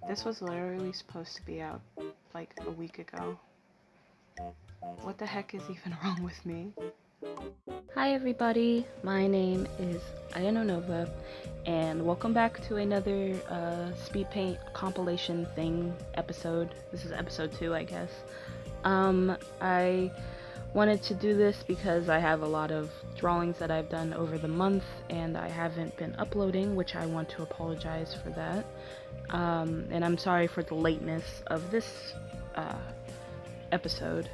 This was literally supposed to be out like a week ago. What the heck is even wrong with me? Hi everybody, my name is Nova, and welcome back to another Speedpaint compilation thing episode. This is episode 2, I guess. I wanted to do this because I have a lot of drawings that I've done over the month, and I haven't been uploading, which I want to apologize for that. And I'm sorry for the lateness of this episode.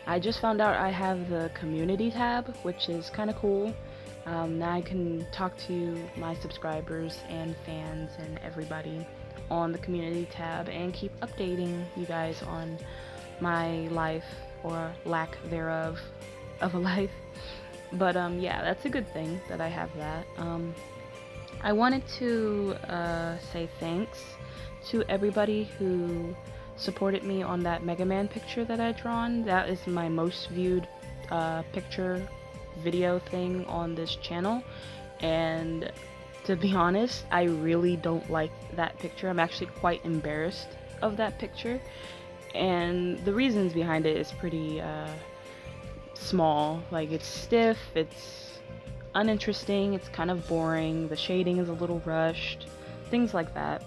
I just found out I have the community tab, which is kind of cool. Now I can talk to my subscribers and fans and everybody on the community tab and keep updating you guys on my life or lack thereof of a life. But yeah, that's a good thing that I have that. I wanted to say thanks to everybody who supported me on that Mega Man picture that I drawn. That is my most viewed picture video thing on this channel, and to be honest, I really don't like that picture. I'm actually quite embarrassed of that picture, and the reasons behind it is pretty small. Like, it's stiff, it's uninteresting, it's kind of boring, the shading is a little rushed, things like that.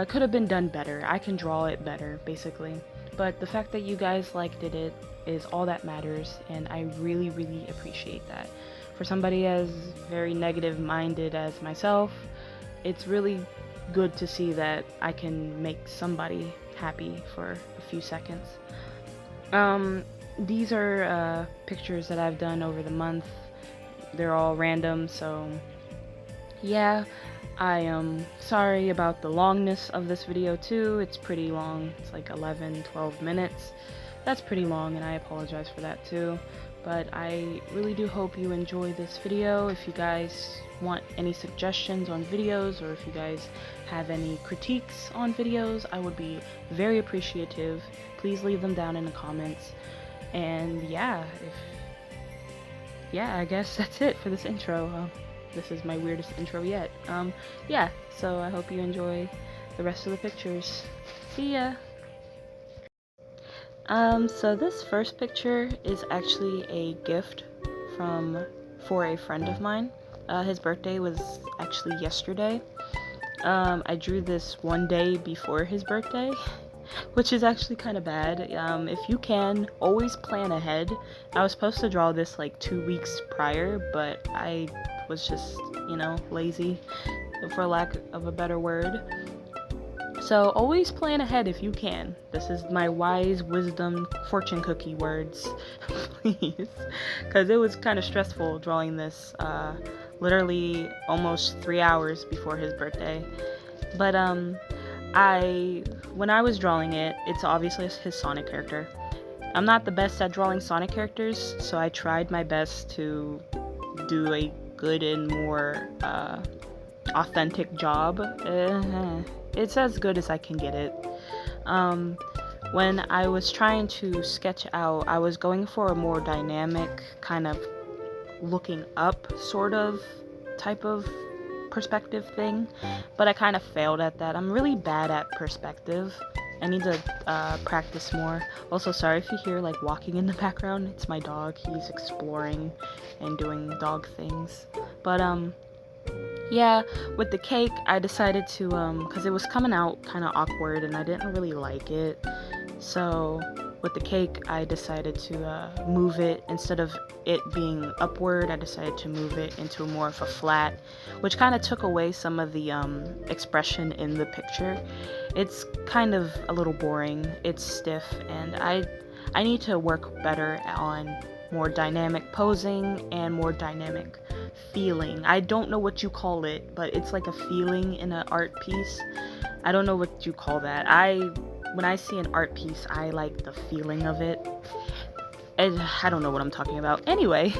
Could have been done better. I can draw it better, basically. But the fact that you guys liked it is all that matters, and I really, really appreciate that. For somebody as very negative-minded as myself, it's really good to see that I can make somebody happy for a few seconds. These are pictures that I've done over the month. They're all random, so yeah. I am sorry about the longness of this video too. It's pretty long. It's like 11-12 minutes. That's pretty long, and I apologize for that too. But I really do hope you enjoy this video. If you guys want any suggestions on videos, or if you guys have any critiques on videos, I would be very appreciative. Please leave them down in the comments. And yeah, I guess that's it for this intro. This is my weirdest intro yet. Yeah, so I hope you enjoy the rest of the pictures. See ya! So this first picture is actually a gift for a friend of mine. His birthday was actually yesterday. I drew this one day before his birthday, which is actually kind of bad. If you can, always plan ahead. I was supposed to draw this like 2 weeks prior, but I was just, lazy, for lack of a better word. So always plan ahead if you can. This is my wise wisdom fortune cookie words, please, because it was kind of stressful drawing this literally almost 3 hours before his birthday. But when I was drawing it, it's obviously his Sonic character. I'm not the best at drawing Sonic characters, so I tried my best to do a good and more authentic job. It's as good as I can get it. When I was trying to sketch out, I was going for a more dynamic, kind of looking up sort of type of perspective thing, but I kind of failed at that. I'm really bad at perspective. I need to practice more. Also, sorry if you hear like walking in the background. It's my dog. He's exploring and doing dog things. But yeah, with the cake, I decided to because it was coming out kind of awkward and I didn't really like it. So with the cake, I decided to move it. Instead of it being upward, I decided to move it into more of a flat, which kind of took away some of the expression in the picture. It's kind of a little boring, it's stiff, and I need to work better on more dynamic posing and more dynamic feeling. I don't know what you call it, but it's like a feeling in an art piece. I don't know what you call that. When I see an art piece, I like the feeling of it. And I don't know what I'm talking about. Anyway,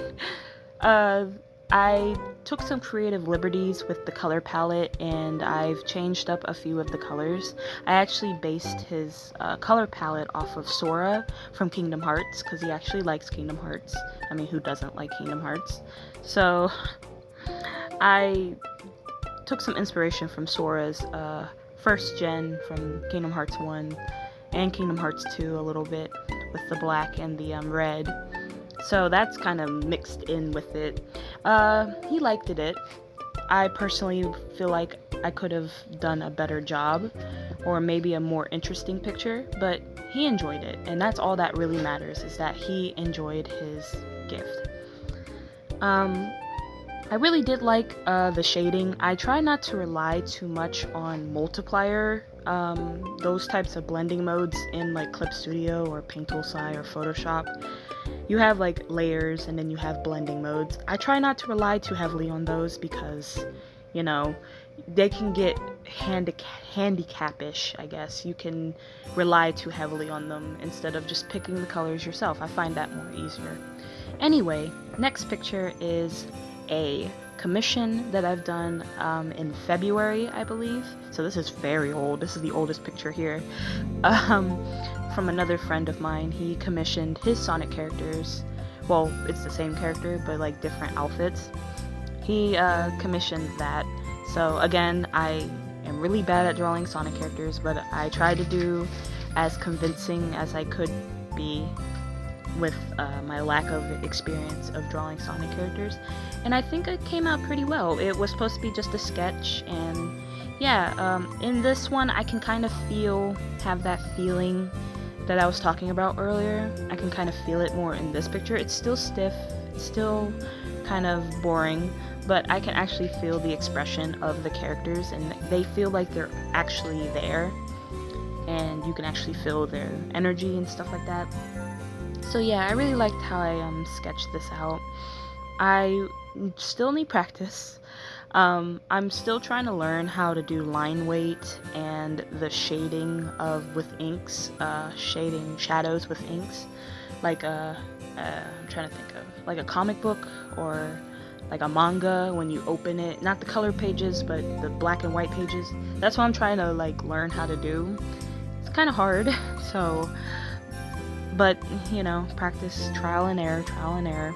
I took some creative liberties with the color palette, and I've changed up a few of the colors. I actually based his color palette off of Sora from Kingdom Hearts, because he actually likes Kingdom Hearts. I mean, who doesn't like Kingdom Hearts? So I took some inspiration from Sora's first gen from Kingdom Hearts 1 and Kingdom Hearts 2 a little bit with the black and the red. So that's kind of mixed in with it. He liked it. I personally feel like I could have done a better job or maybe a more interesting picture, but he enjoyed it, and that's all that really matters, is that he enjoyed his gift. I really did like the shading. I try not to rely too much on multiplier, those types of blending modes in like Clip Studio or Paint Tool SAI or Photoshop. You have like layers and then you have blending modes. I try not to rely too heavily on those because, you know, they can get handicap-ish, I guess. You can rely too heavily on them instead of just picking the colors yourself. I find that more easier. Anyway, next picture is a commission that I've done in February, I believe. So this is very old. This is the oldest picture here. From another friend of mine. He commissioned his Sonic characters. Well, it's the same character, but like different outfits. He commissioned that. So again, I am really bad at drawing Sonic characters, but I tried to do as convincing as I could be with my lack of experience of drawing Sonic characters, and I think it came out pretty well. It was supposed to be just a sketch, and yeah, in this one I can kind of have that feeling that I was talking about earlier. I can kind of feel it more in this picture. It's still stiff, it's still kind of boring, but I can actually feel the expression of the characters, and they feel like they're actually there, and you can actually feel their energy and stuff like that. So yeah, I really liked how I sketched this out. I still need practice. I'm still trying to learn how to do line weight and the shading with inks, shading shadows with inks, like I'm trying to think of like a comic book or like a manga when you open it, not the color pages but the black and white pages. That's what I'm trying to like learn how to do. It's kind of hard, so, but you know, practice, trial and error.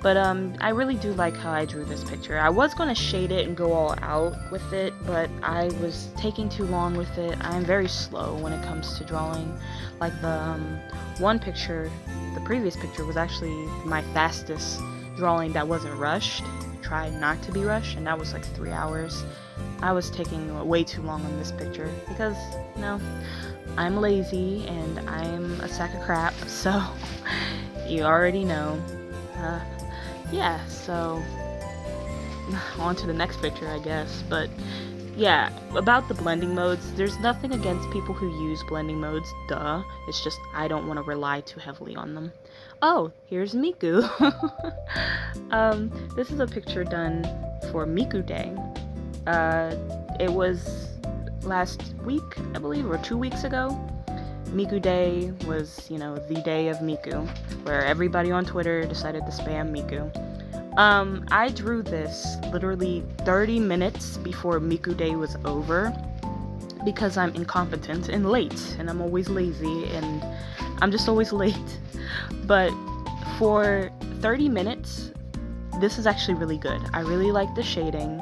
But I really do like how I drew this picture. I was going to shade it and go all out with it, but I was taking too long with it. I'm very slow when it comes to drawing. Like the one picture, the previous picture, was actually my fastest drawing that wasn't rushed. Try not to be rushed, and that was like 3 hours. I was taking way too long on this picture because, you know, I'm lazy and I'm a sack of crap, so you already know. Yeah, so on to the next picture, I guess. But yeah, about the blending modes, there's nothing against people who use blending modes, duh. It's just I don't want to rely too heavily on them. Oh, here's Miku. This is a picture done for Miku Day. It was last week, I believe, or 2 weeks ago. Miku Day was, you know, the day of Miku, where everybody on Twitter decided to spam Miku. I drew this literally 30 minutes before Miku Day was over because I'm incompetent and late, and I'm always lazy, and I'm just always late. But for 30 minutes, this is actually really good. I really like the shading.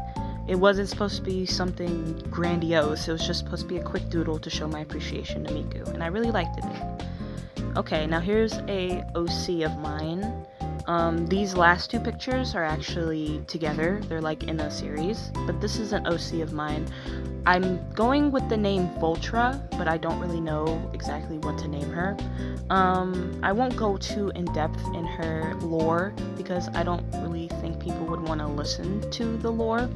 It wasn't supposed to be something grandiose, it was just supposed to be a quick doodle to show my appreciation to Miku, and I really liked it. Okay, now here's a OC of mine. These last two pictures are actually together, they're like in a series, but this is an OC of mine. I'm going with the name Voltra, but I don't really know exactly what to name her. I won't go too in-depth in her lore, because I don't really think people would want to listen to the lore.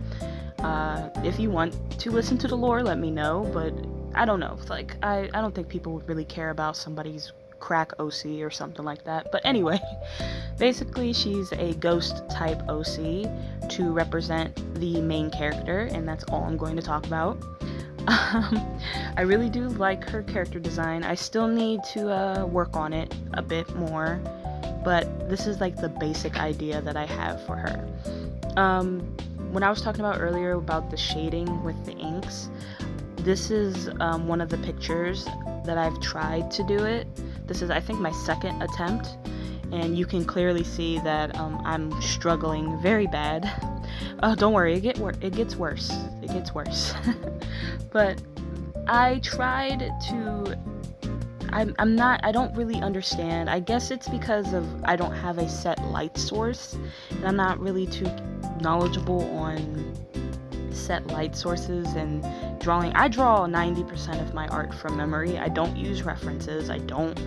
If you want to listen to the lore, let me know, but I don't know. Like, I don't think people would really care about somebody's crack OC or something like that. But anyway, basically she's a ghost type OC to represent the main character, and that's all I'm going to talk about. I really do like her character design. I still need to work on it a bit more, but this is like the basic idea that I have for her. When I was talking about earlier about the shading with the inks, this is one of the pictures that I've tried to do it. This is, I think, my second attempt, and you can clearly see that I'm struggling very bad. Oh, don't worry, it gets worse. It gets worse. But I tried to, I don't really understand. I guess it's because of I don't have a set light source, and I'm not really too knowledgeable on set light sources and drawing. I draw 90% of my art from memory. I don't use references. I don't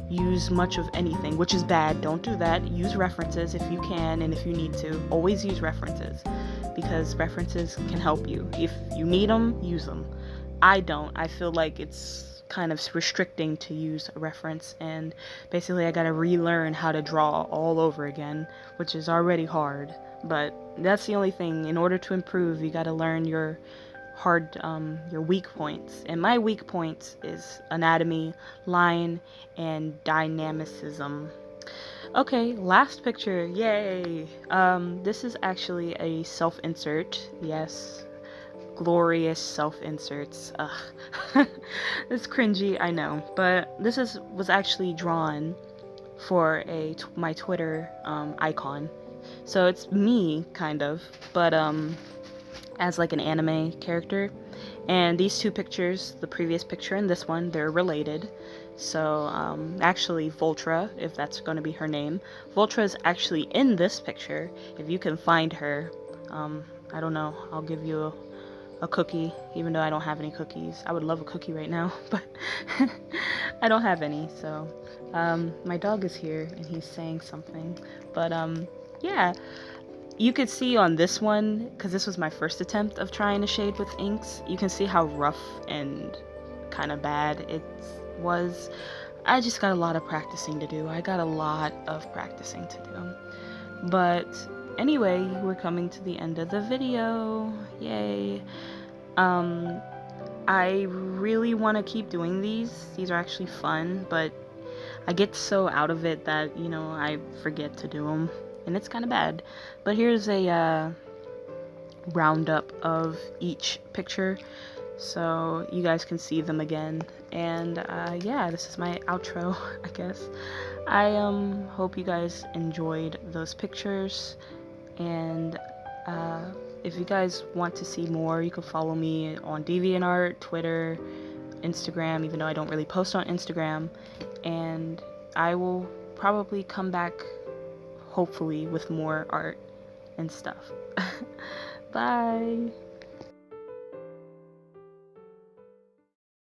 use much of anything, which is bad. Don't do that. Use references if you can and if you need to. Always use references, because references can help you. If you need them, use them. I don't. I feel like it's kind of restricting to use a reference, and basically I gotta relearn how to draw all over again, which is already hard. But that's the only thing. In order to improve, you gotta learn your weak points. And my weak points is anatomy, line, and dynamicism. Okay, last picture. Yay! This is actually a self-insert. Yes, glorious self-inserts. Ugh. It's cringy, I know, but this was actually drawn for my Twitter icon. So it's me, kind of, but as like an anime character. And these two pictures, the previous picture and this one, they're related. So actually Voltra, if that's going to be her name, Voltra is actually in this picture. If you can find her, I don't know, I'll give you a cookie, even though I don't have any cookies. I would love a cookie right now, but I don't have any. So my dog is here and he's saying something, but yeah, you could see on this one, because this was my first attempt of trying to shade with inks, you can see how rough and kind of bad it was. I just got a lot of practicing to do. I got a lot of practicing to do. But anyway, we're coming to the end of the video. Yay. I really want to keep doing these. These are actually fun, but I get so out of it that, you know, I forget to do them. And it's kind of bad. But here's a roundup of each picture, so you guys can see them again. And yeah, this is my outro, I guess. I hope you guys enjoyed those pictures, and if you guys want to see more, you can follow me on DeviantArt, Twitter, Instagram, even though I don't really post on Instagram. And I will probably come back, hopefully, with more art and stuff. Bye!